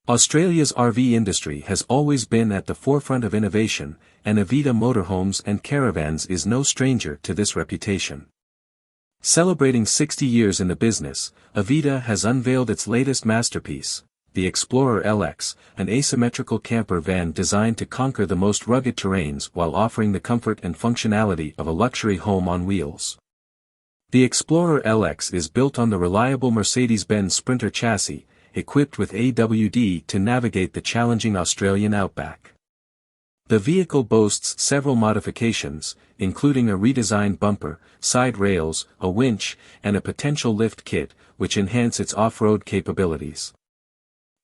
Australia's RV industry has always been at the forefront of innovation, and Avida Motorhomes and Caravans is no stranger to this reputation. Celebrating 60 years in the business, Avida has unveiled its latest masterpiece, the Explorer LX, an asymmetrical camper van designed to conquer the most rugged terrains while offering the comfort and functionality of a luxury home on wheels. The Explorer LX is built on the reliable Mercedes-Benz Sprinter chassis, equipped with AWD to navigate the challenging Australian outback. The vehicle boasts several modifications, including a redesigned bumper, side rails, a winch, and a potential lift kit, which enhance its off-road capabilities.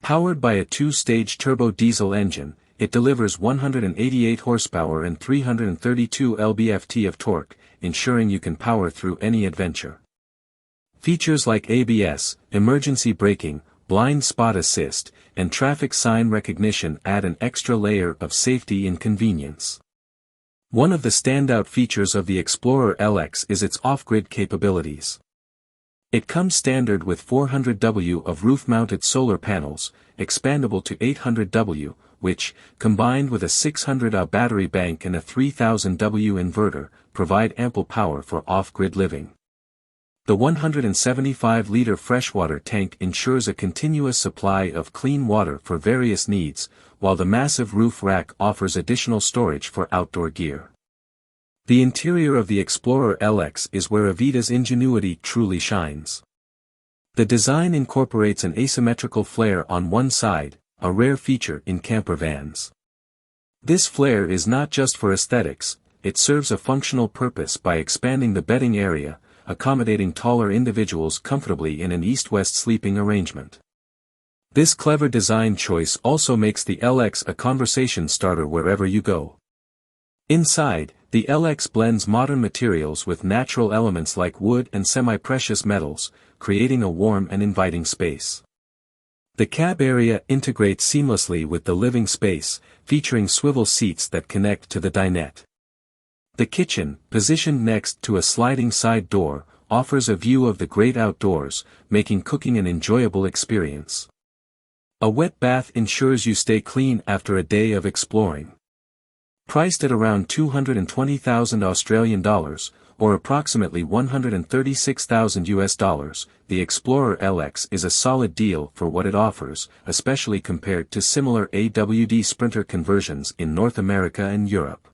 Powered by a two-stage turbo diesel engine, it delivers 188 horsepower and 332 lb-ft of torque, ensuring you can power through any adventure. Features like ABS, emergency braking, blind spot assist, and traffic sign recognition add an extra layer of safety and convenience. One of the standout features of the Explorer LX is its off-grid capabilities. It comes standard with 400 W of roof-mounted solar panels, expandable to 800 W, which, combined with a 600 Ah battery bank and a 3000 W inverter, provide ample power for off-grid living. The 175-liter freshwater tank ensures a continuous supply of clean water for various needs, while the massive roof rack offers additional storage for outdoor gear. The interior of the Explorer LX is where Avida's ingenuity truly shines. The design incorporates an asymmetrical flare on one side, a rare feature in camper vans. This flare is not just for aesthetics, it serves a functional purpose by expanding the bedding area, accommodating taller individuals comfortably in an east-west sleeping arrangement. This clever design choice also makes the LX a conversation starter wherever you go. Inside, the LX blends modern materials with natural elements like wood and semi-precious metals, creating a warm and inviting space. The cab area integrates seamlessly with the living space, featuring swivel seats that connect to the dinette. The kitchen, positioned next to a sliding side door, offers a view of the great outdoors, making cooking an enjoyable experience. A wet bath ensures you stay clean after a day of exploring. Priced at around 220,000 Australian dollars, or approximately 136,000 US dollars, the Explorer LX is a solid deal for what it offers, especially compared to similar AWD Sprinter conversions in North America and Europe.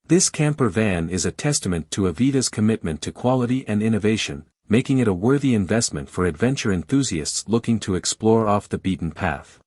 This camper van is a testament to Avida's commitment to quality and innovation, making it a worthy investment for adventure enthusiasts looking to explore off the beaten path.